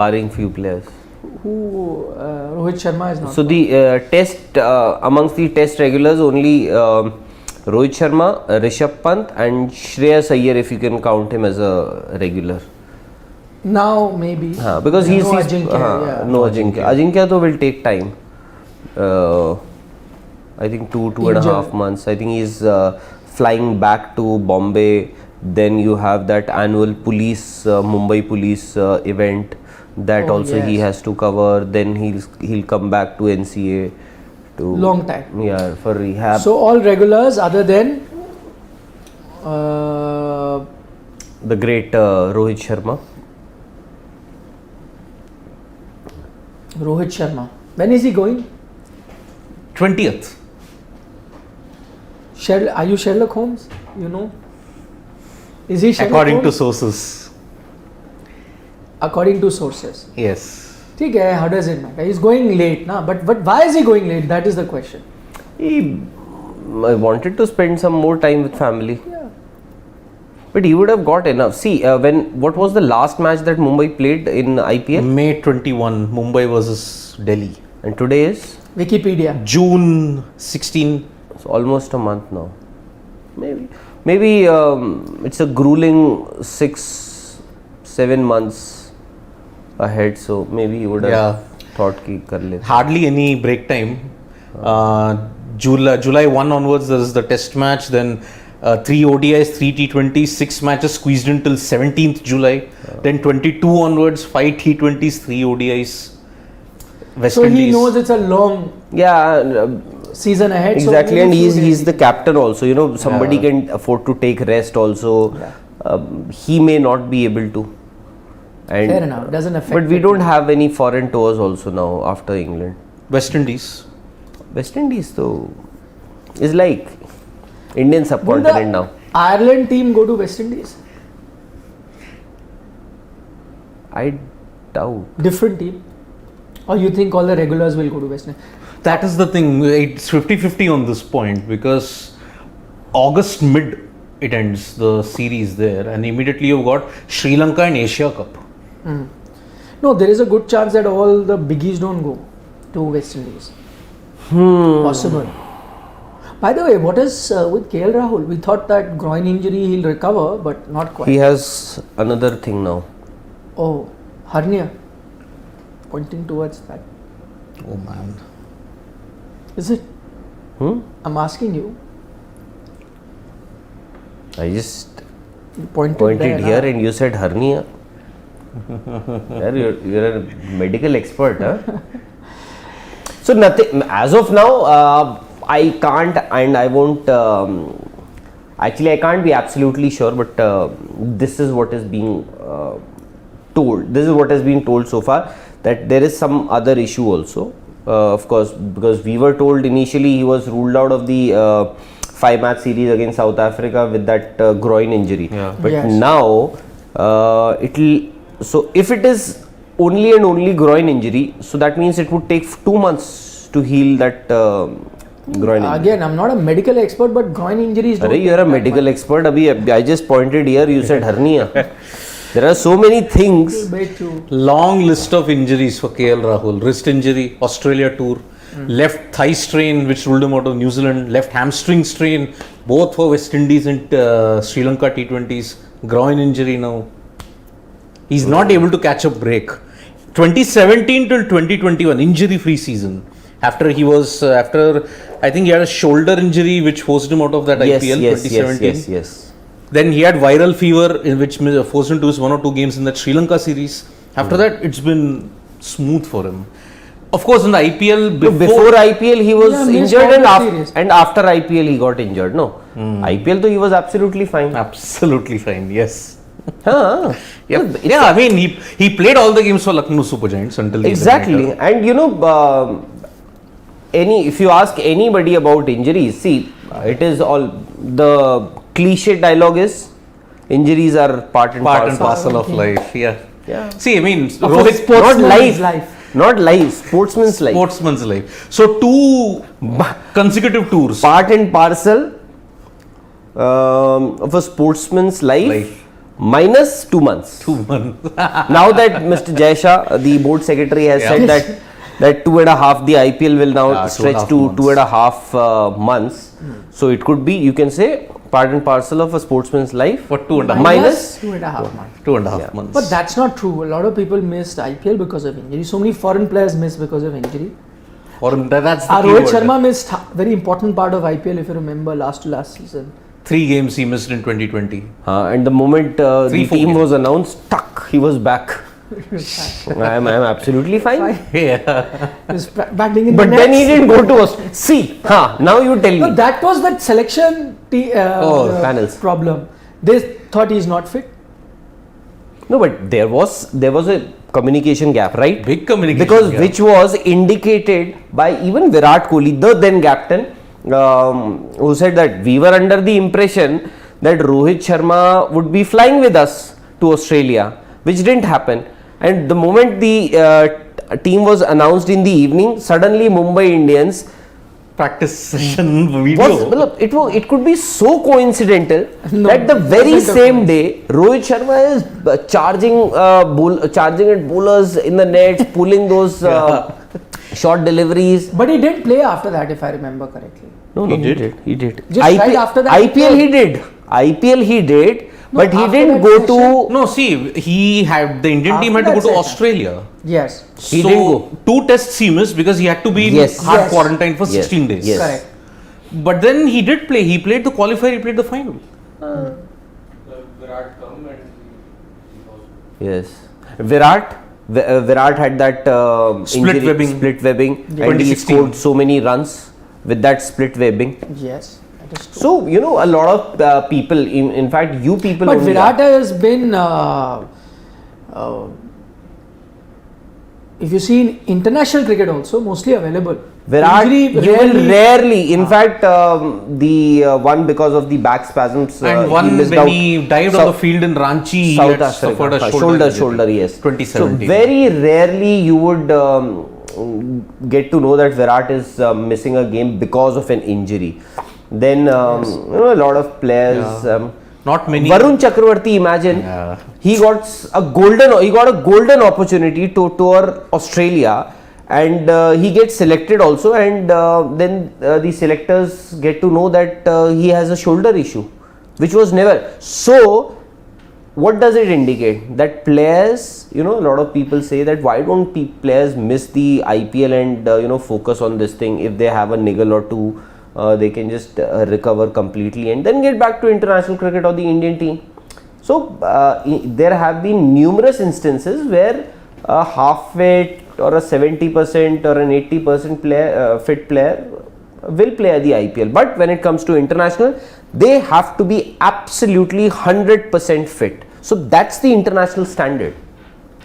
barring few players. Who Rohit Sharma is not. So the test amongst the test regulars only Rohit Sharma, Rishabh Pant and Shreyas Iyer, if you can count him as a regular. Now maybe. Because he's no Ajinkya. No Ajinkya. Ajinkya though will take time. I think two and a half months. I think he's flying back to Bombay. Then you have that annual police Mumbai police event that he has to cover. Then he'll come back to NCA. Long time. Yeah, for rehab. So all regulars other than the great Rohit Sharma. Rohit Sharma. When is he going? 20th. Are you Sherlock Holmes? You know? Is he Sherlock According Holmes? to sources. According to sources. Yes. Okay, how does it matter? He's going late, na? But why is he going late? That is the question. I wanted to spend some more time with family. Yeah. But he would have got enough. See, what was the last match that Mumbai played in IPL? May 21, Mumbai versus Delhi. And today is? Wikipedia. June 16. So almost a month now. Maybe it's a grueling 6-7 months ahead. So maybe he would have thought ki kar le. Hardly any break time. July 1 onwards there is the test match, then 3 ODIs, 3 T20s, 6 matches squeezed in till 17th July. Then 22 onwards, 5 T20s, 3 ODIs. West So Indies. he knows it's a long season ahead. Exactly, so and he's the captain also. You know, somebody can afford to take rest also. He may not be able to. And fair enough, doesn't affect. But we don't have any foreign tours also now after England. West Indies though is like Indian subcontinent now. Ireland team go to West Indies? I doubt. Different team? Or you think all the regulars will go to West Indies? That is the thing, it's 50-50 on this point, because August mid it ends the series there, and immediately you've got Sri Lanka and Asia Cup. No, there is a good chance that all the biggies don't go to West Indies. Possible. By the way, what is with KL Rahul? We thought that groin injury he'll recover, but not quite. He has another thing now. Oh, hernia. Pointing towards that. Oh man. Is it? I'm asking you. I just You pointed pointed here there, and you said hernia. You're a medical expert, huh? So nothing as of now. I can't and I won't. Actually, I can't be absolutely sure, but this is what is being told. This is what has been told so far, that there is some other issue also. Of course, because we were told initially he was ruled out of the 5-match series against South Africa with that groin injury. But now so if it is only and only groin injury, so that means it would take 2 months to heal that groin injury. Again, I'm not a medical expert, but groin injuries don't. You're a medical expert. I just pointed here, you said hernia. There are so many things. Long list of injuries for KL Rahul. Wrist injury, Australia tour, left thigh strain which ruled him out of New Zealand, left hamstring strain, both for West Indies and Sri Lanka T20s, groin injury now. He's not able to catch a break. 2017 till 2021, injury-free season. After I think he had a shoulder injury which forced him out of that IPL 2017. Yes. Then he had viral fever, in which forced him to lose 1 or 2 games in that Sri Lanka series. After that, it's been smooth for him. Of course, in the IPL, before IPL he was injured, and after IPL he got injured. No, IPL though he was absolutely fine. Absolutely fine. Yes. I mean, he played all the games for Lucknow Super Giants until the exactly. And you know, if you ask anybody about injuries, see, it is all the cliche dialogue is injuries are part and parcel of life. Yeah. See, I mean, Rohit, not life, sportsman's life. Sportsman's life. So 2 consecutive tours. Part and parcel of a sportsman's life. minus 2 months. 2 months. Now that Mr. Jaisha, the board secretary, has said that 2.5, the IPL will now stretch to 2.5 months. So it could be, you can say, part and parcel of a sportsman's life. For 2.5 minus 2.5 months. 2.5 months. But that's not true. A lot of people missed IPL because of injury. So many foreign players missed because of injury. That's the Rohit keyword. Sharma missed very important part of IPL, if you remember, last season. 3 games he missed in 2020. And the moment the 3-4 team games. was announced, he was back. I am absolutely fine. Yeah. He's batting in But the then nets. he didn't go to us. See, now you tell No, me. that was that selection panels. problem. They thought he's not fit. No, but there was a communication gap, right? Big communication Because gap. which was indicated by even Virat Kohli, the then captain, who said that we were under the impression that Rohit Sharma would be flying with us to Australia, which didn't happen. And the moment the team was announced in the evening, suddenly Mumbai Indians Practice session video. it could be so coincidental No, that the it very wasn't a same day Rohit Sharma is charging at bowlers in the nets, pulling those short deliveries. But he didn't play after that, if I remember correctly. No, He he did. Just right after that, IPL he did, but he after didn't that go session- to. No, see, the Indian team had to After go to that Australia. Yes. He didn't go. 2 tests he missed because he had to be in Yes. hard Yes. quarantine for Yes. 16 days. Yes. Correct. But then he did play. He played the qualifier, he played the final. Virat come and Yes, Virat had that Split webbing. split webbing, Yeah. and he 2016. scored so many runs with that split webbing. Yes. That is true. So a lot of people, in fact, you people. But only Virat has been, if you see in international cricket also, mostly available. Virat, Injury you will rarely. In fact, the one because of the back spasms, And one missed when out. he dived on the field in Ranchi, he South had suffered Africa. a shoulder injury. Yes. 2017. So very rarely you would get to know that Virat is missing a game because of an injury. Then a lot of players. Yeah. Not many. Varun Chakravarti, imagine he got a golden opportunity to tour Australia, and he gets selected also, and then the selectors get to know that he has a shoulder issue, which was never. So what does it indicate? That players, a lot of people say that why don't players miss the IPL and focus on this thing? If they have a niggle or two, they can just recover completely and then get back to international cricket or the Indian team. So there have been numerous instances where a half fit or a 70% or an 80% player, fit player will play at the IPL. But when it comes to international, they have to be absolutely 100% fit. So that's the international standard.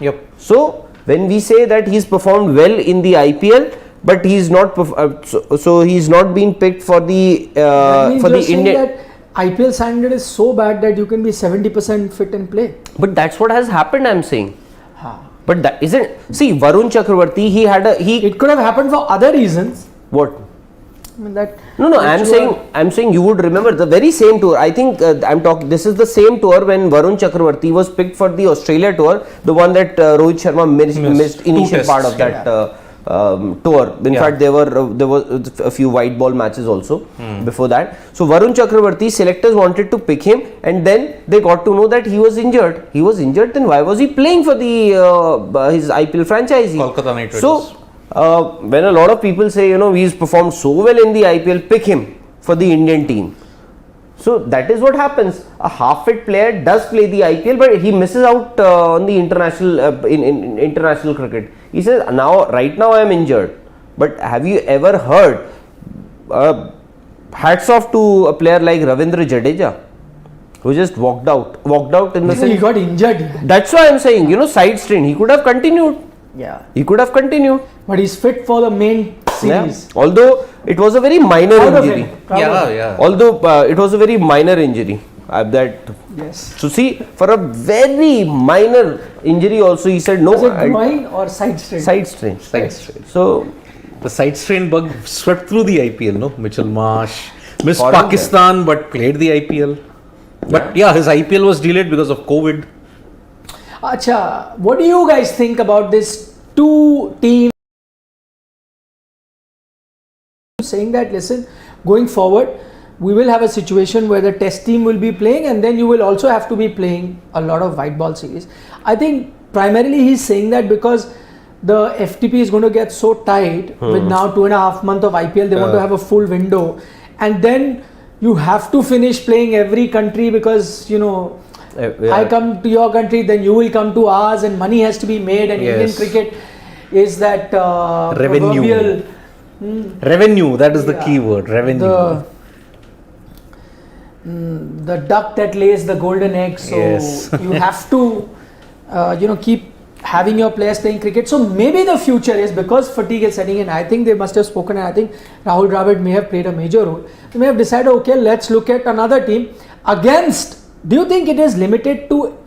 Yep. So when we say that he's performed well in the IPL, but he's not so he's not been picked for the Indian. That IPL standard is so bad that you can be 70% fit and play. But that's what has happened, I'm saying. Ha. But that isn't. See, Varun Chakravarti, It could have happened for other reasons. What? I mean that. No, I'm saying you would remember the very same tour. I think this is the same tour when Varun Chakravarti was picked for the Australia tour, the one that Rohit Sharma missed initial part of that tour. In fact, there was a few white ball matches also before that. So Varun Chakravarti, selectors wanted to pick him, and then they got to know that he was injured. He was injured. Then why was he playing for the his IPL franchise? Kolkata Knight Riders. So when a lot of people say, he's performed so well in the IPL, pick him for the Indian team. So that is what happens. A half-fit player does play the IPL, but he misses out on the international in international cricket. He says, right now I am injured. But have you ever heard? Hats off to a player like Ravindra Jadeja, who just walked out in the He sense. got injured. That's why I'm saying, side strain. He could have continued. Yeah. He could have continued. But he's fit for the main series. Yeah. Although it was a very minor Proud of injury. him. Proud of him. Yeah. Although it was a very minor injury. Yes. So see, for a very minor injury also, he said no. Was it groin or side strain? Side strain. Side strain. So The side strain bug swept through the IPL, no? Mitchell Marsh missed Foreign Pakistan but played the IPL. But yeah, his IPL was delayed because of COVID. Acha, what do you guys think about this two teams saying that, listen, going forward, we will have a situation where the test team will be playing and then you will also have to be playing a lot of white ball series. I think primarily he's saying that because the FTP is going to get so tight with now 2.5 months of IPL, they want to have a full window, and then you have to finish playing every country because, you know, I come to your country, then you will come to ours, and money has to be made, and Indian cricket is that Revenue. Revenue, that is the key word, revenue. The duck that lays the golden egg, so you have to keep having your players playing cricket. So maybe the future is, because fatigue is setting in, I think they must have spoken, and I think Rahul Dravid may have played a major role. They may have decided, okay, let's look at another team against. Do you think it is limited to,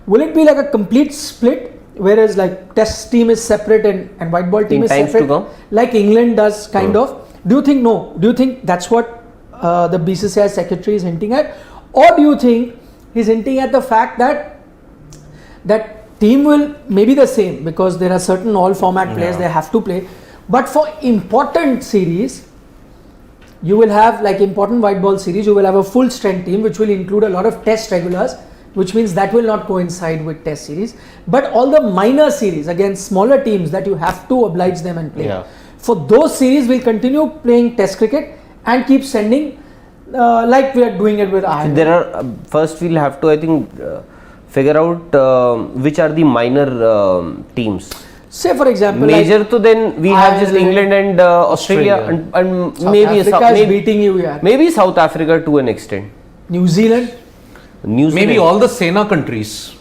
will it be like a complete split, whereas like test team is separate and white ball team is separate, like England does kind of? Do you think no? Do you think that's what the BCCI secretary is hinting at, or do you think he's hinting at the fact that that team will maybe the same, because there are certain all format players they have to play, but for important series you will have, like important white ball series, you will have a full strength team which will include a lot of test regulars, which means that will not coincide with test series, but all the minor series against smaller teams that you have to oblige them and play, for those series we'll continue playing test cricket and keep sending like we are doing it with Ireland. There are first we'll have to, I think, figure out which are the minor teams. Say for example, major, like so then we have just England and Australia, and South maybe Africa is beating you, maybe South Africa to an extent. New Zealand. Maybe all the Sena countries.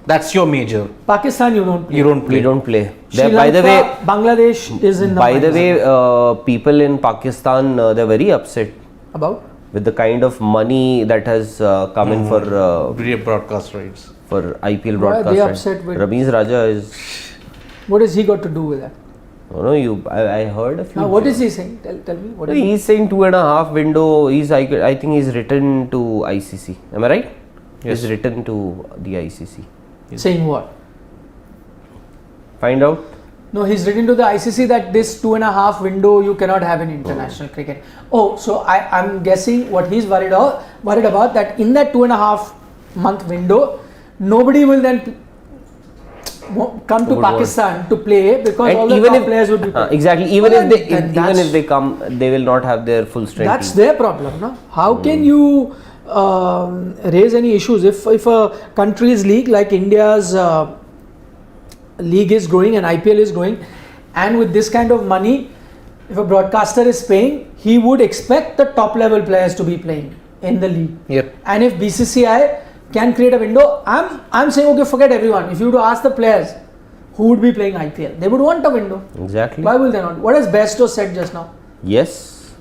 That's your major. Pakistan you don't play. We don't play. Sri Lanka, by the way, Bangladesh is in the by the way, people in Pakistan, they're very upset about with the kind of money that has come in for broadcast rights, for IPL Why are broadcast they rights. upset with? Ramiz Raja is. What has he got to do with that? No, I heard a few. Now, what is he saying? Tell me. What is he's saying 2.5 window. I think he's written to ICC. Am I right? Yes. He's written to the ICC. Saying what? Find out. No, he's written to the ICC that this 2.5 window you cannot have in international cricket. Oh, so I'm guessing what he's worried about, that in that 2.5 month window, nobody will then come to Pakistan to play, because and all the top players would be playing. exactly. Even if they come, they will not have their full strength. That's their problem, no? How can you raise any issues if a country's league like India's league is growing and IPL is growing, and with this kind of money, if a broadcaster is paying, he would expect the top level players to be playing in the league. Yep. And if BCCI can create a window, I'm saying, okay, forget everyone. If you were to ask the players who would be playing IPL, they would want a window. Exactly. Why will they not? What has Bairstow said just now? Yes.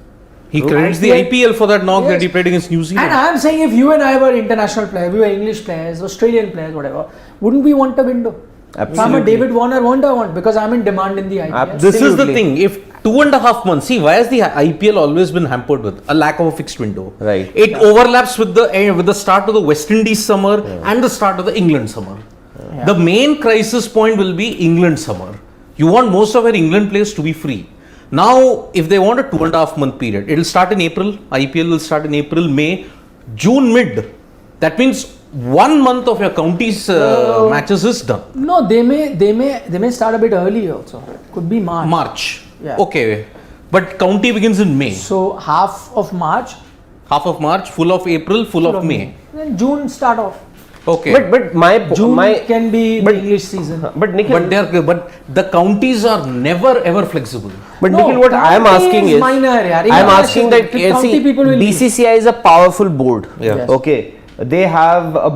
He credits the IPL for that knock that he played against New Zealand. And I'm saying, if you and I were international players, we were English players, Australian players, whatever, wouldn't we want a window? Absolutely. If I'm a David Warner, won't I want? Because I'm in demand in the IPL. Absolutely. This is the thing. If 2.5 months, see, why has the IPL always been hampered with a lack of a fixed window? Right. It overlaps with the start of the West Indies summer and the start of the England summer. Yeah. The main crisis point will be England summer. You want most of our England players to be free. Now, if they want a 2.5 month period, it will start in April. IPL will start in April, May, June mid. That means 1 month of your county's matches is done. No, they may start a bit early also. Could be March. March. Yeah. Okay. But county begins in May. So half of March. Half of March, full of April, full of May. Then June start off. Okay. But June can be the English season. But Nikhil, but the counties are never ever flexible. But Nikhil, what I am asking is, minor, I am asking that county people will BCCI is a powerful board. Yeah. Yes. Okay. They have a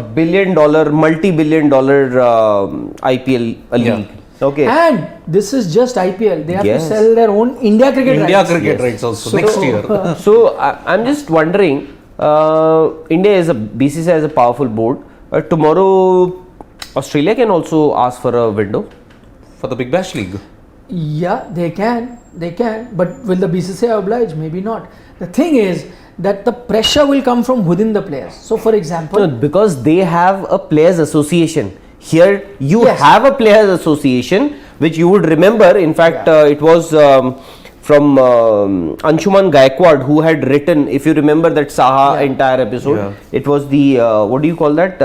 multi-billion dollar IPL league. Yeah. Okay. And this is just IPL. They have Yes. to sell their own India cricket rights. Cricket rights also So- next year. So I'm just wondering, BCCI is a powerful board. Tomorrow, Australia can also ask for a window. For the Big Bash League. Yeah, they can. But will the BCCI oblige? Maybe not. The thing is that the pressure will come from within the players. So, for example, No, because they have a players association. Here you Yes. have a players association, which you would remember. In fact, it was from Anshuman Gaikwad who had written. If you remember that Saha entire episode, Yeah. it was the what do you call that?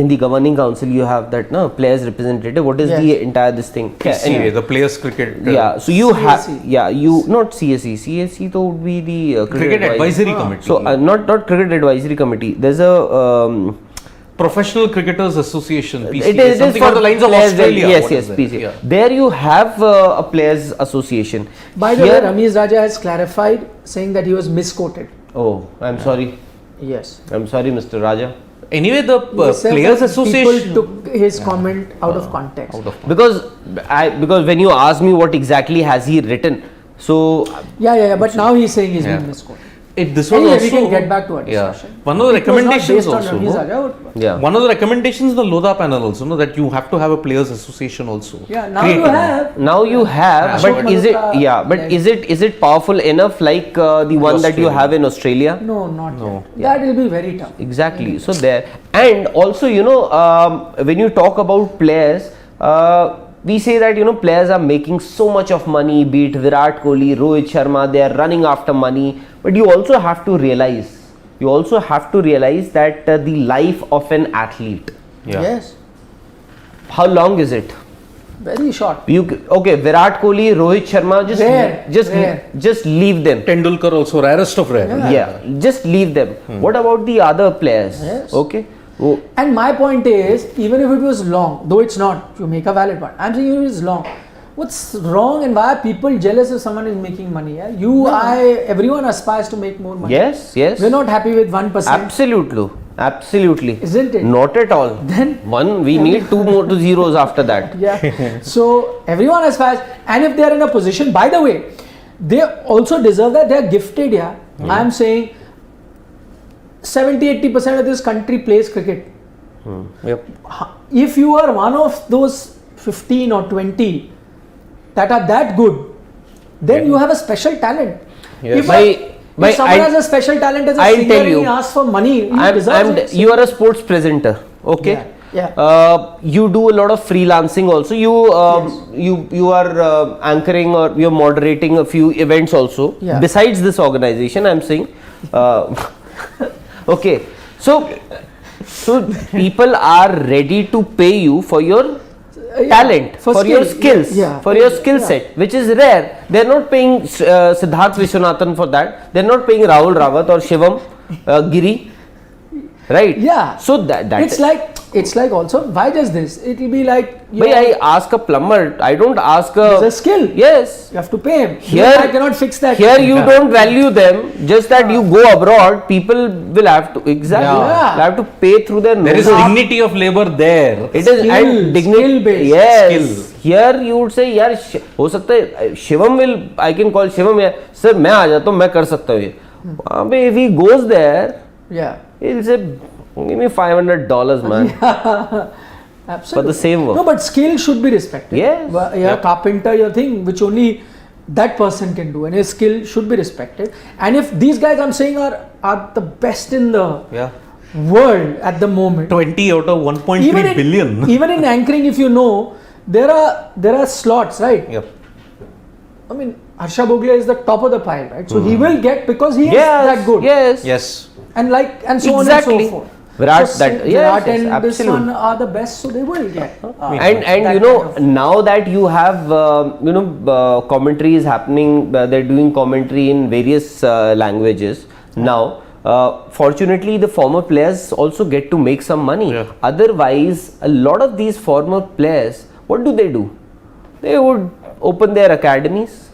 In the governing council, you have that players representative. What is Yes. the entire this thing? PCA, the Players Cricket. Yeah, so you have CSE. not CSE. CSE though would be the Cricket Advisory Committee. So not cricket advisory committee. There's a Professional Cricketers Association. PCA, it is something for on the lines of players, Australia. Yes, What yes, is that? PCA. Yeah. There you have a players association. by the way, Here- Ramiz Raja has clarified saying that he was misquoted. Oh, I'm sorry. Yes. I'm sorry, Mr. Raja. Anyway, the He said Players that Association. People took his comment out of context. Because when you ask me what exactly has he written, so But now he's saying he's been misquoted. This was Anyway, also, we can get back to our discussion. One of the It was not recommendations based on also. Ramiz no? Raja, yeah. One of the recommendations in the Lodha panel also, no, that you have to have a players association also. Yeah, now Created. you have. Now you have, Ashok but is it Malhotra led. is it powerful enough like the one that you Australia. have in Australia? No, not No. yet. That will be very tough. Exactly. So there, and also when you talk about players, we say that players are making so much of money. Be it Virat Kohli, Rohit Sharma, they are running after money. But you also have to realize that the life of an athlete. Yeah. Yes. How long is it? Very short. Okay, Virat Kohli, Rohit Sharma, Rare. just leave them. Tendulkar also, rarest of rare. Yeah, just leave them. What about the other players? Yes. Okay. Oh, And my point is, even if it was long, though it's not, you make a valid point. I'm saying even if it's long, what's wrong and why are people jealous if someone is making money? Yeah? Everyone aspires to make more money. yes. We're not happy with 1%. Absolutely. Isn't it? Not at all. Then- we need two more to zeros after that. Yeah. So everyone aspires, and if they are in a position, by the way, they also deserve that. They are gifted. Yeah. I'm saying 70-80% of this country plays cricket. Yep. If you are one of those 15 or 20 that are that good, then you have a special talent. Yes. If someone has a special talent as a I'll singer tell and you. he asks for money, he deserves it. You are a sports presenter. Okay. Yeah. You do a lot of freelancing also. You are anchoring or you're moderating a few events also. Yeah. Besides this organization, I'm saying. Okay. So people are ready to pay you for your talent, for your skills, for your skill set, which is rare. They're not paying Siddharth Vishwanathan for that. They're not paying Rahul Rawat or Shivam Giri, right? Yeah. So that it's like also, why does this? It will be like I ask a plumber. I don't ask it's a skill. Yes. You have to pay him. Here I cannot fix that. Here you don't value them. Just that you go abroad, people will have to will have to pay through their. There is dignity of labor there. It is and dignity. Skill based. Yes. Skill. Here you would say, यार हो सकता है Shivam will I can call Shivam yeah, sir मैं आ जाता हूँ मैं कर सकता हूँ ये. वहाँ पे if he goes there, he'll say give me $500 man. Absolutely. For the same work. No, but skill should be respected. Yes. Carpenter, your thing, which only that person can do, and his skill should be respected. And if these guys I'm saying are the best in the world at the moment, 20 out of 1.3 billion. Even in anchoring, if you know, there are slots, right? Yep. I mean, Harsha Bhogle is the top of the pile, right? So he will get because he is that good. Yes. And so on and so forth. Virat, So Virat and this absolutely. one are the best, so they will get. And now that you have commentary is happening, they're doing commentary in various languages now. Fortunately, the former players also get to make some money. Otherwise, a lot of these former players, what do? They would open their academies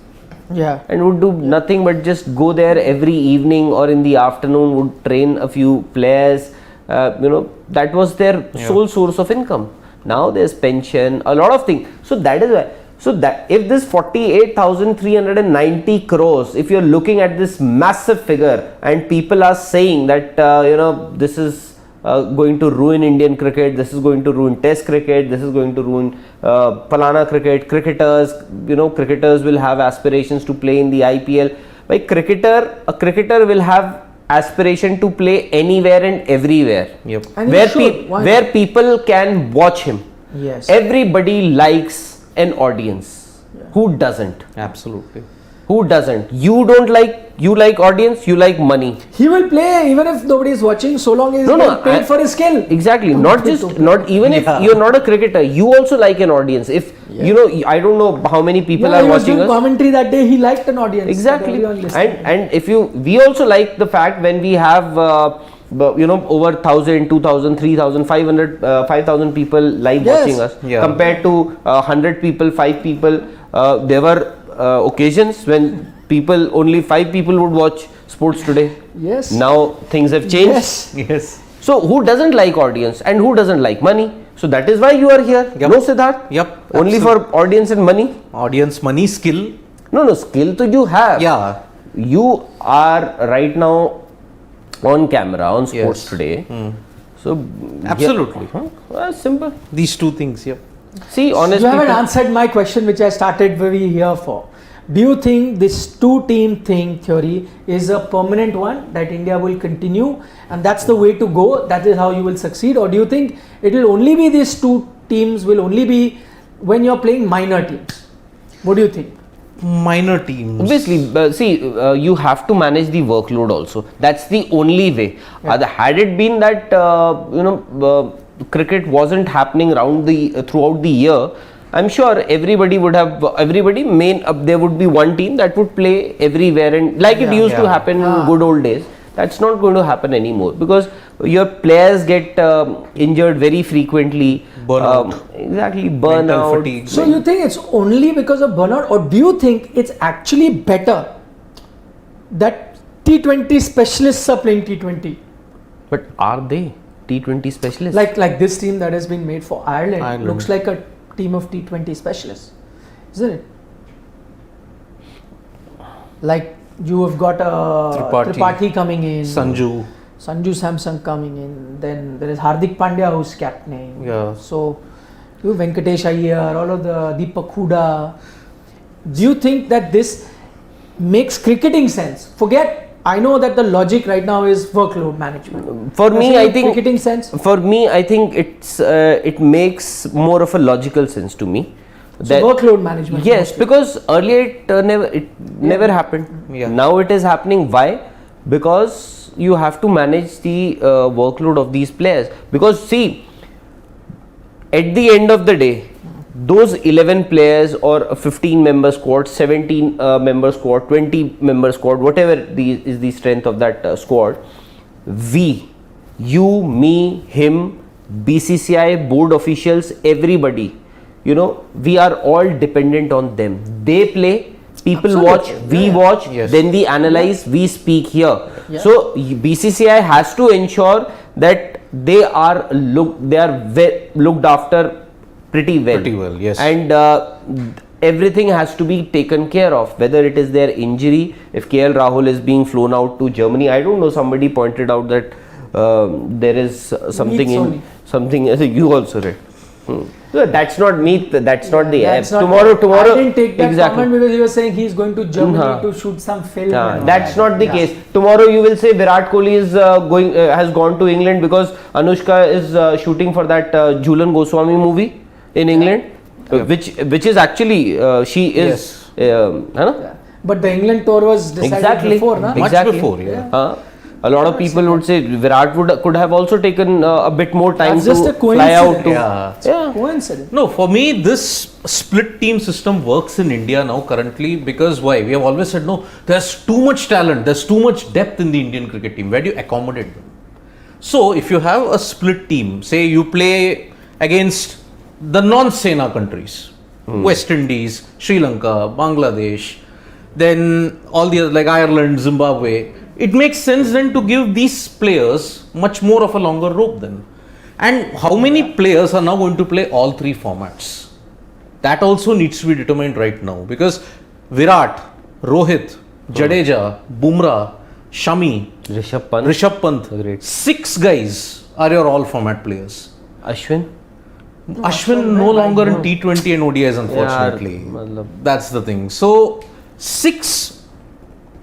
and would do nothing but just go there every evening or in the afternoon, would train a few players. That was their sole source of income. Now there's pension, a lot of things. So that is why. So that if this 48,390 crores, if you're looking at this massive figure and people are saying that this is going to ruin Indian cricket, this is going to ruin Test cricket, this is going to ruin Palana cricket, cricketers will have aspirations to play in the IPL. a cricketer will have aspiration to play anywhere and everywhere. Yep. And he should. Why Where not? people can watch him. Yes. Everybody likes an audience. Who doesn't? Absolutely. Who doesn't? You like audience, you like money. He will play even if nobody is watching, so long as he is paid for his skill. Exactly. Not even if you're not a cricketer, you also like an audience. If I don't know how many people are he was watching doing us. commentary that day. He liked an audience. Exactly. Everyone listened. And we also like the fact when we have over 1,000, 2,000, 3,000, 500, 5,000 people live watching us compared to 100 people, 5 people. There were occasions when only 5 people would watch sports today. Yes. Now things have changed. Yes. So who doesn't like audience and who doesn't like money? So that is why you are here. Yep. No, Siddharth? Yep. Only Absolutely. for audience and money? Audience, money, skill. No, skill to you have. Yeah. You are right now on camera, on sports today. So Absolutely. simple. These two things, yep. See, honestly, You haven't answered my question, which I started very here for. Do you think this two-team thing theory is a permanent one that India will continue, and that's the way to go? That is how you will succeed, or do you think it will only be these two teams? Will only be when you're playing minor teams? What do you think? Minor teams. obviously, you have to manage the workload also. That's the only way. Had it been that cricket wasn't happening throughout the year, I'm sure everybody would have there would be one team that would play everywhere, and like it used to happen in good old days. That's not going to happen anymore because your players get injured very frequently. Burnout. Exactly, Mental burnout. fatigue. So you think it's only because of burnout, or do you think it's actually better that T20 specialists are playing T20? But are they T20 specialists? Like this team that has been made for Ireland. Ireland. Looks like a team of T20 specialists, isn't it? Like you have got Tripathi coming in, Sanju Samson coming in, then there is Hardik Pandya who's captaining. Yeah. So you have Venkatesh Iyer, all of the Deepak Huda. Do you think that this makes cricketing sense? I know that the logic right now is workload management. For me, I think cricketing sense. For me, I think it makes more of a logical sense to me. So workload management. Yes, mostly. because earlier it never happened. Yeah. Now it is happening. Why? Because you have to manage the workload of these players. Because see, at the end of the day, those 11 players or a 15 member squad, 17 member squad, 20 member squad, whatever is the strength of that squad, you, me, him, BCCI, board officials, everybody, we are all dependent on them. They play, people watch, we watch, then we analyze, we speak here. So BCCI has to ensure that they are looked after pretty well, yes. And everything has to be taken care of, whether it is their injury. If KL Rahul is being flown out to Germany, I don't know, somebody pointed out that there is something you also read. So that's not me, that's not the app. Tomorrow I didn't take that exactly. comment because he was saying he's going to Germany to shoot some film. That's not the case. Tomorrow you will say Virat Kohli is has gone to England because Anushka is shooting for that Jhulan Goswami movie in England, which is actually she is. But the England tour was decided before, na? Much before, a lot of people would say Virat could have also taken a bit more time That's to just a fly out to. coincidence. Coincidence. No, for me, this split team system works in India now currently because why? We have always said, no, there's too much talent, there's too much depth in the Indian cricket team. Where do you accommodate them? So, if you have a split team, say you play against the non-Sena countries, West Indies, Sri Lanka, Bangladesh, then all the other like Ireland, Zimbabwe, it makes sense then to give these players much more of a longer rope then. And how many players are now going to play all three formats? That also needs to be determined right now because Virat, Rohit, Jadeja, Bumrah, Shami, Rishabh Pant, 6 guys are your all format players. Ashwin No longer in T20 and ODIs, unfortunately. That's the thing. So 6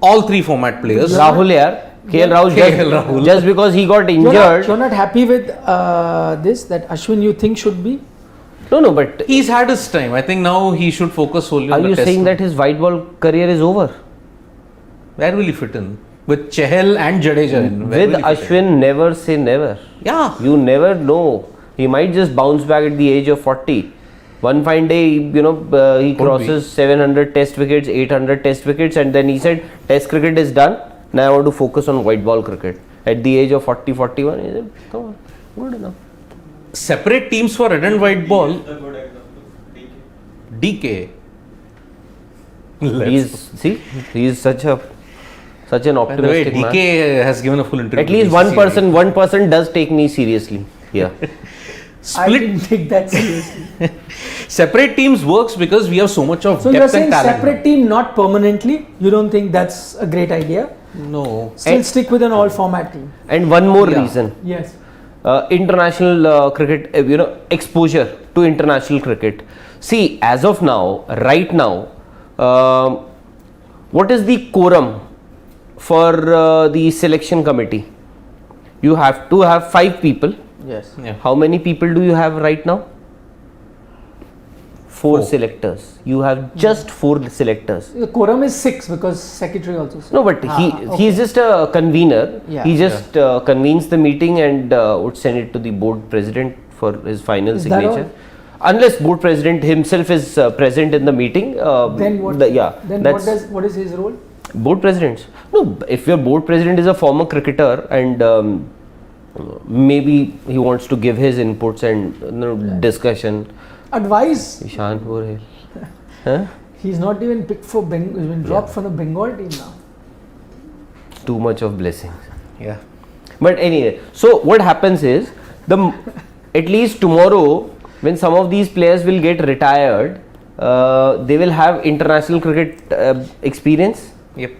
all three format players. Rahul here. KL Rahul, just because he got injured. You're not happy with this, that Ashwin you think should be? No, but He's had his time. I think now he should focus solely are on the you test. saying that his white ball career is over? Where will he fit in? With Chahal and Jadeja in. Where With will he fit in? Ashwin, never say never. Yeah. You never know. He might just bounce back at the age of 40. One fine day, he crosses 700 test wickets, 800 test wickets, and then he said, test cricket is done. Now I want to focus on white ball cricket. At the age of 40, 41, he said, come on, good enough. Separate teams for red and white ball. DK. He's such an By the way, optimistic DK man. has given a full interview. At least BCCI. one person does take me seriously. Yeah. I didn't take that seriously. Separate teams works because we have so much of So you're depth saying and talent. separate team, not permanently? You don't think that's a great idea? No. Still And- stick with an all-format team. And one more Yeah. reason. Yes. International cricket, exposure to international cricket. See, as of now, right now, what is the quorum for the selection committee? You have to have 5 people. Yes. Yeah. How many people do you have right now? 4 4. selectors. You have just 4 selectors. The quorum is 6 because secretary also said. No, but he's just a convener. Yeah. He just convenes the meeting and would send it to the board president for his final Is that signature. Unless board president himself is present in the meeting. Then what? Then what is his role? Board presidents. No, if your board president is a former cricketer and maybe he wants to give his inputs and discussion. Advice. Ishan Purel. Huh? He's not even picked for Bengal. He's been dropped from the Bengal team now. Too much of blessings. Yeah. But anyway, so what happens is at least tomorrow when some of these players will get retired, they will have international cricket experience. Yep.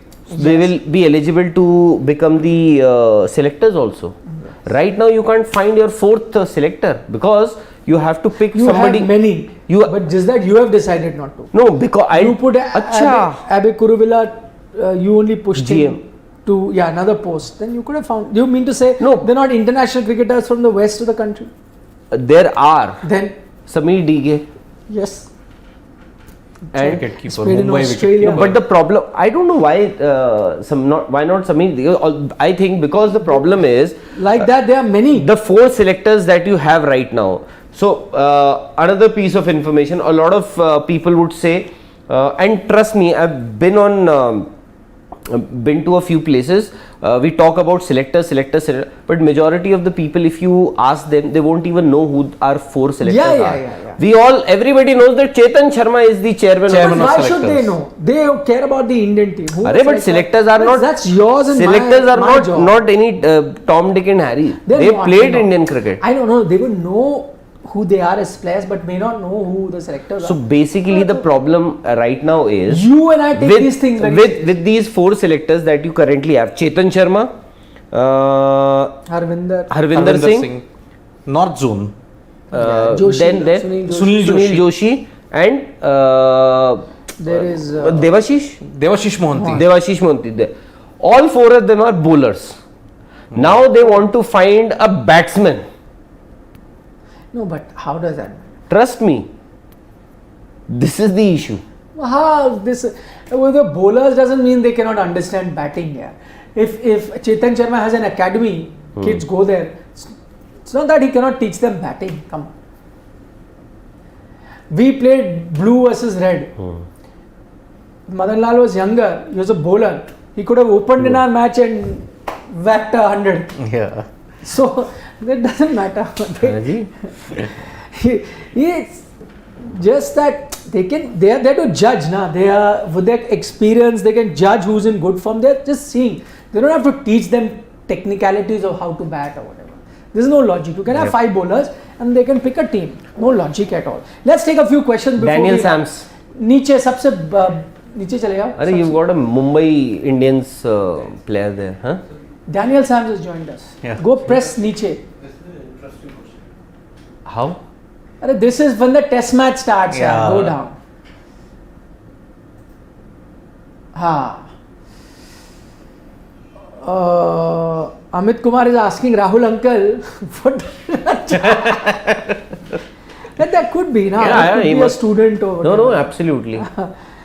They will be eligible to become the selectors also. Right now you can't find your 4th selector because you have to pick You somebody. have many. But just that you have decided not to. No, because You put Abe Kuruvilla, you only pushed GM. him to another post. Then you could have found. You mean to say No. they're not international cricketers from the west of the country? There are Then Sameer Dige yes. and Wicketkeeper, Played in Mumbai Australia. wicketkeeper. but the problem, I don't know why why not Sameer Dige. I think because the problem is Like that, there are many. the 4 selectors that you have right now. So another piece of information, a lot of people would say, and trust me, I've been to a few places. We talk about selectors, but majority of the people, if you ask them, they won't even know who our 4 selectors are. Yeah. Everybody knows that Chetan Sharma is the chairman But of why of should they selectors. know? They care about the Indian team. Who But selects selectors that? are not. That's yours and selectors are my job. not any Tom, Dick, and Harry. They're They not, played they're not. Indian cricket. I don't know. They will know who they are as players, but may not know who the selectors So are. basically, the problem right now is You and I take these things very seriously. with these 4 selectors that you currently have: Chetan Sharma, Harvinder Singh, North Zone. Joshi, then Sunil Joshi, and There is Devashish Mohanty. Devashish Mohanty. All 4 of them are bowlers. Now they want to find a batsman. no, but how does that? Trust me, this is the issue. How this with the bowlers doesn't mean they cannot understand batting. Yeah, if Chetan Sharma has an academy, kids go there. It's not that he cannot teach them batting. Come on. We played blue versus red. Madan Lal was younger. He was a bowler. He could have opened in our match and whacked 100. Yeah. So that doesn't matter. Ji? It's just that they are there to judge. They are with their experience. They can judge who's in good form. They're just seeing. They don't have to teach them technicalities of how to bat or whatever. There's no logic. You can have 5 bowlers and they can pick a team. No logic at all. Let's take a few questions before Daniel Sams. नीचे सबसे नीचे चले जाओ. Are you've got a Mumbai Indians player there, huh? Daniel Sams has joined us. Yeah. Go press नीचे. How? This is when the test match starts. Yeah. Go down. Amit Kumar is asking Rahul uncle, what? that could be, na? Yeah, That could he be a must- student or No, whatever. absolutely.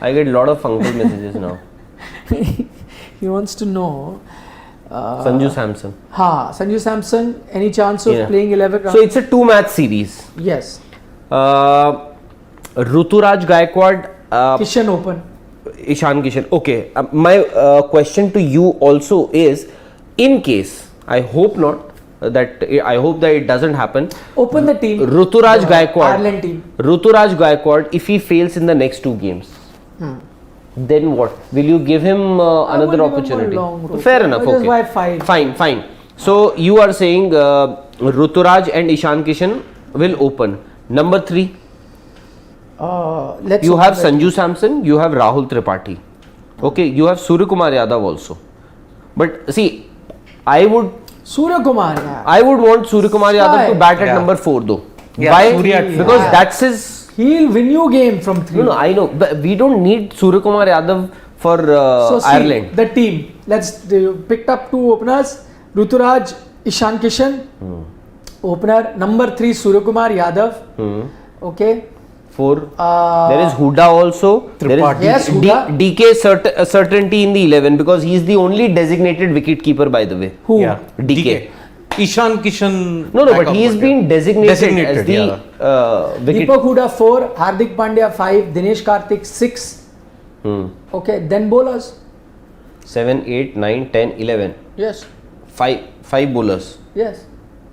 I get a lot of uncle messages now. He wants to know. Sanju Samson. Sanju Samson, any chance of Yeah. playing 11 rounds? So it's a 2-match series. Yes. Ruturaj Gaikwad, Kishan Open. Ishan Kishan. Okay. My question to you also is, in case, I hope not, I hope that it doesn't happen. Open the team. Ruturaj The Gaikwad. Ireland team. Ruturaj Gaikwad, if he fails in the next 2 games, then what? Will you give him another will give him a opportunity? long rope. Fair enough. That is Okay. why 5. Fine. So you are saying Ruturaj and Ishan Kishan will open. Number 3, Let's you open have the Sanju Samson, you have Rahul Tripathi. Okay, you have Surya Kumar Yadav also. But see, I would Surya Kumar, yeah. want Surya Kumar Yadav to Why? bat at Yeah. number 4 though. Yeah, Why? Surya at four. Because Yeah. that's his. He'll win you game from 3. No, I know, but we don't need Surya Kumar Yadav for So see, Ireland. the team. They picked up 2 openers. Ruturaj, Ishan Kishan. Opener. Number 3, Surya Kumar Yadav. Okay. 4. There is Huda also. There is Tripathi. Yes, Huda. DK certainty in the 11 because he is the only designated wicket keeper, by the way. Who? Yeah. DK. Ishan Kishan. No, but backup he has wicket. been designated as Designated, the wicket. Deepak Huda 4, Hardik Pandya 5, Dinesh Karthik 6. Okay, then bowlers. 7, 8, 9, 10, 11. Yes. 5 bowlers. Yes.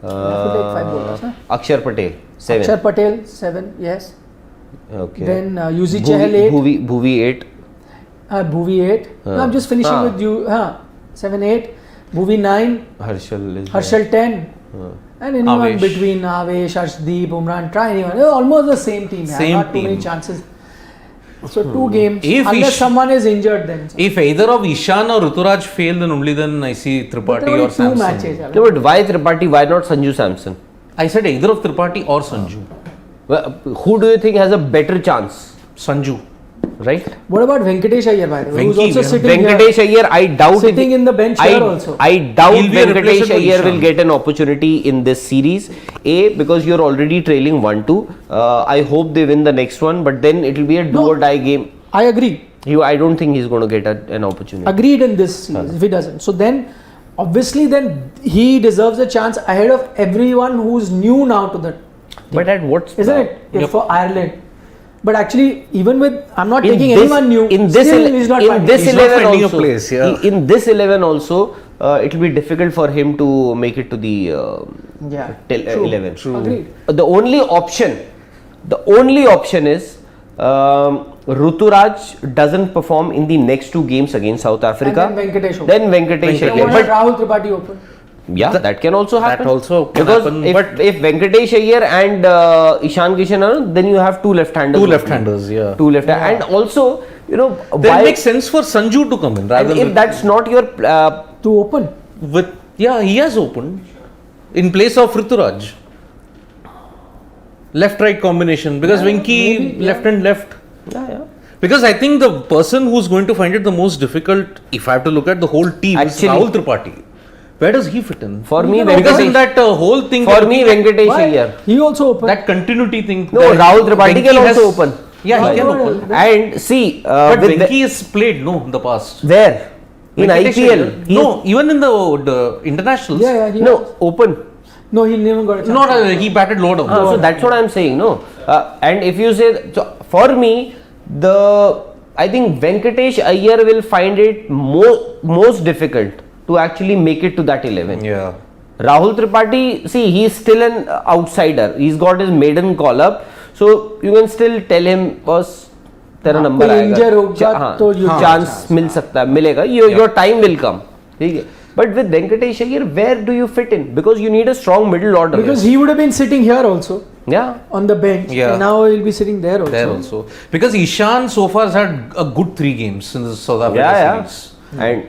You have to take 5 bowlers. Huh? Akshar Patel, 7. Akshar Patel 7. Yes. Okay. Then Yuzi Chahal 8. Bhuvi 8. Bhuvi 8. No, I'm just finishing with you. 7, 8. Bhuvi 9. Harshal is Harshal 10. And anyone Avesh. between Avesh, Arshdeep, Umran, try anyone. They're almost the same team. Same Not too many team. chances. So 2 games. If Unless Ish- someone is injured then. If either of Ishan or Ruturaj fail, then only then I see But Tripathi there are or only 2 Samson. matches. No, but why Tripathi? Why not Sanju Samson? I said either of Tripathi or Sanju. Well, who do you think has a better chance? Sanju. Right? What about Venkatesh Iyer, by the way? Who's Venki, also yeah. sitting Venkatesh here. Iyer, I doubt Sitting in the bench here also. I doubt He'll be a Venkatesh replacement Iyer to will Ishan. get an opportunity in this series. A, because you're already trailing 1-2. I hope they win the next one, but then it will be a do or die game. I agree. I don't think he's going to get an opportunity. Agreed in this series if he doesn't. So then, obviously, then he deserves a chance ahead of everyone who's new now to the. But at what? Isn't it? If for Ireland. But actually, even with I'm not In taking this- anyone new. in this still ele- he's not in finding- this He's not 11 finding a also, place, yeah. in this 11 also, it will be difficult for him to make it to the Yeah. 11. Agreed. The only option is Ruturaj doesn't perform in the next 2 games against South Africa. And then Venkatesh open. Then Venkatesh Then Iyer. what about Rahul Tripathi open? Yeah, that can also happen. That also can because happen, if Venkatesh Iyer and Ishan Kishan are, then you have 2 left-handers. Two opening. left-handers, yeah. 2 left-handers. And also, Then why? it makes sense for Sanju to come in rather And than if that's not your To open. he has opened in place of Ruturaj. Left-right combination because Venki maybe, left and left. yeah. Because I think the person who's going to find it the most difficult, if I have to look at the whole team, Actually- is Rahul Tripathi. Where does he fit in? For me, Because in Venkatesh, that whole thing, for me, Venkatesh Why? Iyer. He also open. that continuity thing. No, that Rahul Tripathi Venki can has- also open. Yeah, he can No, no, open. no. And see, But with Venki has played in the past. where in Venkatesh IPL, Iyer- no, even in the internationals. yeah, he no was. open. No, he never got a chance. Not he batted low down. So that's what I'm saying. No, and if you say so, for me, I think Venkatesh Iyer will find it most difficult to actually make it to that 11. Yeah. Rahul Tripathi, see, he's still an outsider. He's got his maiden call up, so you can still tell him, boss, तेरा number कोई आएगा, injure होगा तो you get chance chance. मिल सकता है, मिलेगा. Your time will come. ठीक है. But with Venkatesh Iyer, where do you fit in? Because you need a strong middle order. Because he would have been sitting here also yeah. on the bench. Yeah. And now he'll be sitting there also. There also. Because Ishan so far has had a good 3 games in the South Africa Yeah. series.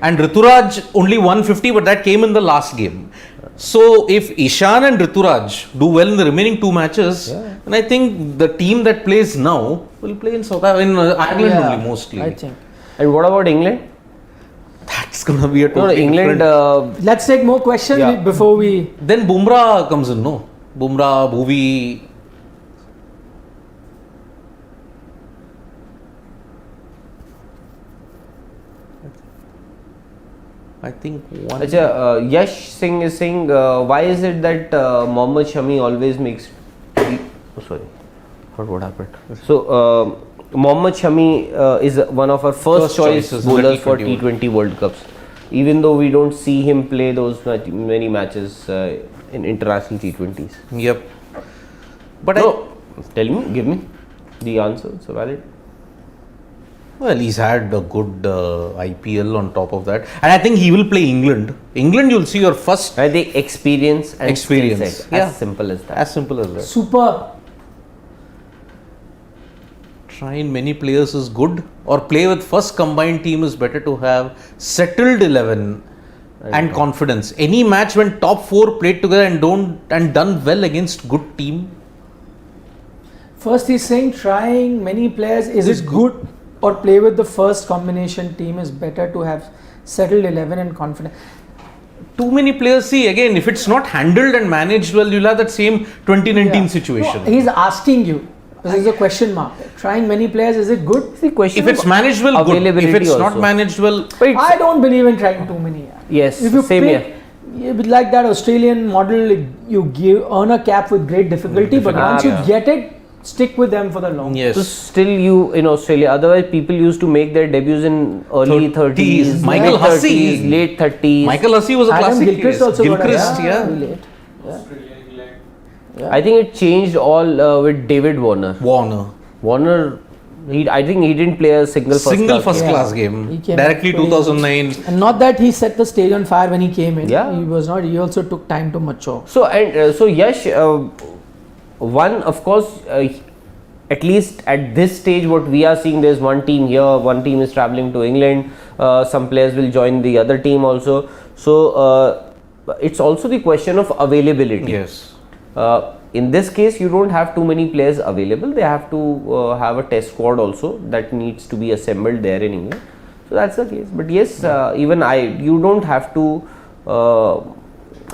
And Rituraj only 150, but that came in the last game. So if Ishan and Rituraj do well in the remaining 2 matches, then I think the team that plays now will play in South Africa, in Ireland Yeah, only mostly. I think. And what about England? That's going to be a No, totally England. different- Let's take more questions Yeah. before we. Then Bumrah comes in, no? Bumrah, Bhuvi. I think one. Yash Singh is saying, why is it that Mohammad Shami always makes. Oh, sorry. What happened? So, Mohammad Shami is one of our first choice choices in the bowlers for T20 T20 World Cups. Even though we don't see him play those many matches in international T20s. Yep. But No, tell me, give me the answer. It's valid. well, he's had a good IPL on top of that. And I think he will play England. England, you'll see your first. I think experience and Experience, skill set. yeah. As simple as that. As simple as that. Super. Trying many players is good, or play with first combined team is better to have settled 11 and confidence. Any match when top 4 played together and done well against good team. First, he's saying trying many players. Is it good or play with the first combination team is better to have settled 11 and confidence? Too many players, see again, if it's not handled and managed well, you'll have that same 2019 Yeah. situation. No, he's asking you. This is a question mark. Trying many players, is it good? The question If it's of managed well, good. If availability it's not also. managed well, But it's- I don't believe in trying too many. Yes, If you same pick, here. like that Australian model, you earn a cap with great difficulty, but once you Yeah. get it, stick with them for the long. yes. So still you in Australia. Otherwise, people used to make their debuts in early 30s, 30s. Michael mid Hussey. 30s, late 30s. Michael Hussey was a Adam classic Gilchrist case. also got a- Gilchrist, yeah. too late. I think it changed all with David Warner. Warner, I think he didn't play a single First Yeah. class He game. came Directly pretty- 2009. And not that he set the stage on fire when he came in. Yeah. He was not. He also took time to mature. So Yash, one of course, at least at this stage, what we are seeing, there's one team here, one team is traveling to England. Some players will join the other team also. So it's also the question of availability. Yes. In this case, you don't have too many players available. They have to have a test squad also that needs to be assembled there in England. So that's the case. But yes, even you don't have to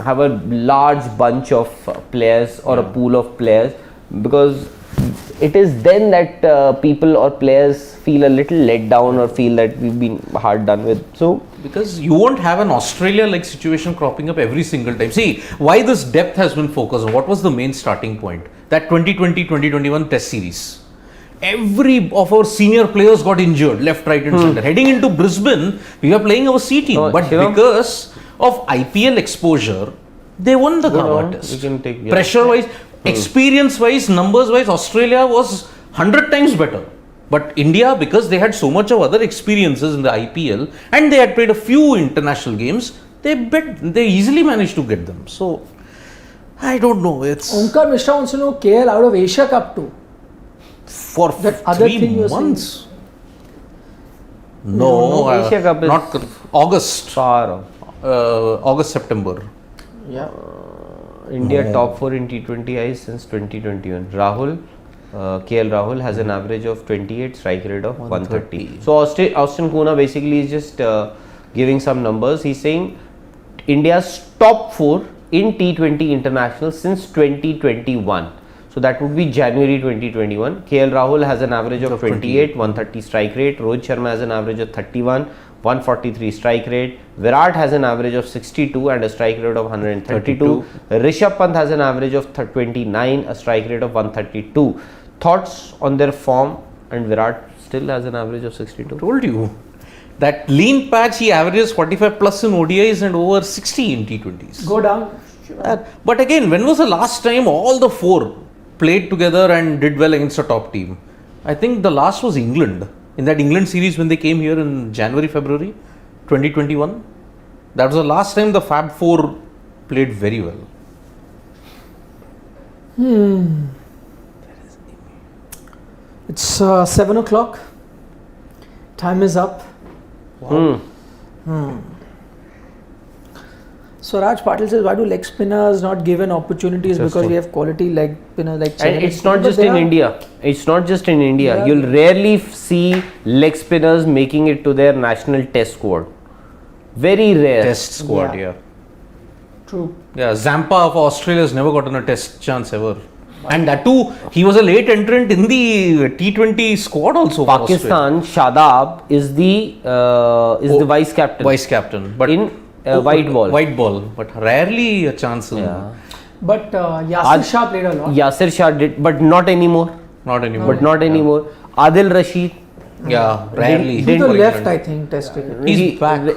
have a large bunch of players or a pool of players, because it is then that people or players feel a little let down or feel that we've been hard done with. So Because you won't have an Australia-like situation cropping up every single time. See, why this depth has been focused on, what was the main starting point? That 2020-2021 test series. Every of our senior players got injured, left, right and center. Heading into Brisbane, we were playing our C team. Oh, but Shivam? because of IPL exposure, they won the Gabba test. you can take Pressure-wise, experience-wise, numbers-wise, Australia was 100 times better. But India, because they had so much of other experiences in the IPL and they had played a few international games, they easily managed to get them. So, I don't know. It's Omkar Mishra wants to know KL out of Asia Cup too. for That other 3 thing you were months. No, Asia Cup is not August, far off. August, September. Yeah. India top 4 in T20I since 2021. KL Rahul has an average of 28, strike rate of 130. So Austin Kuna basically is just giving some numbers. He's saying India's top 4 in T20 international since 2021. So that would be January 2021. KL Rahul has an average of 28, 130 strike rate. Rohit Sharma has an average of 31, 143 strike rate. Virat has an average of 62 and a strike rate of 132. Rishabh Pant has an average of 29, a strike rate of 132. Thoughts on their form? And Virat still has an average of 62. Told you. That lean patch, he averages 45 plus in ODIs and over 60 in T20s. Go down. But again, when was the last time all the 4 played together and did well against a top team? I think the last was England. In that England series when they came here in January, February 2021. That was the last time the Fab 4 played very well. It's 7 o'clock. Time is up. So Raj Patil says, why do leg spinners not given opportunities? Because we have quality leg spinners like And it's not But just they in are- India. It's not just in India. Yeah. You'll rarely see leg spinners making it to their national test squad. Very rare. Test squad, Yeah. yeah. True. Yeah, Zampa of Australia has never gotten a test chance ever. And that too, he was a late entrant in the T20 squad also. for Australia. Pakistan, Shadab is the vice captain. Vice captain. But in white ball. White ball. But rarely a chance. Yeah. But Yasir Shah played a lot. Yasir Shah did, but not anymore. Not anymore. But not anymore. Adil Rashid. Yeah, rarely. To the For left, England. I think, Test cricket. He's back.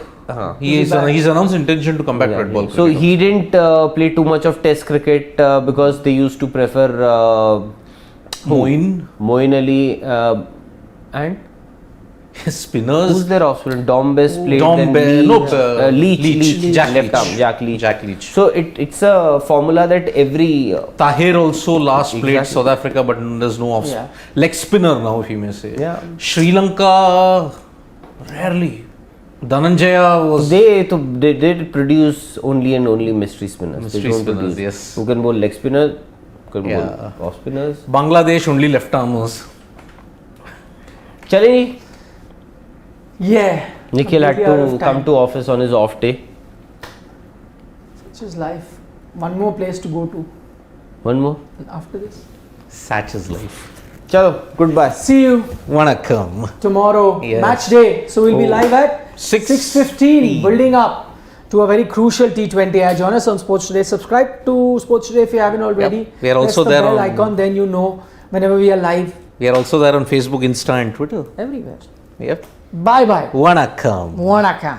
He's announced intention to come back to red ball. So cricket. he didn't play too much of Test cricket because they used to prefer Moin. Moin Ali and Spinners. who's their offspring? Dom Best played. Dom then Best. Leach. Leach. Jack left Leach. arm. Jack Leach. Jack Leach. So it's a formula that every Tahir also last played Exactly. South Africa, but there's no off. Yeah. Leg spinner now, if you may say. Yeah. Sri Lanka, rarely. Dhananjaya was. they did produce only and only mystery spinners. Mystery they don't spinners, produce yes. who can bowl leg spinners, who can Yeah. bowl off spinners. Bangladesh only left armers. Chale, Yeah. Nikhil had Completely out to of come time. to office on his off day. Such is life. One more place to go to One more. after this. Such is life. Chalo, goodbye. See you Vanakkam. tomorrow. Yes. Match day. So we'll be Oh. live at 6:15, building up to a very crucial T20. Join us on Sports Today. Subscribe to Sports Today if you haven't already. Yep. We are also Press the there bell on- icon, then you know whenever we are live We are also there on Facebook, Insta, and Twitter. everywhere. Yep. Bye bye. Vanakkam. Vanakkam.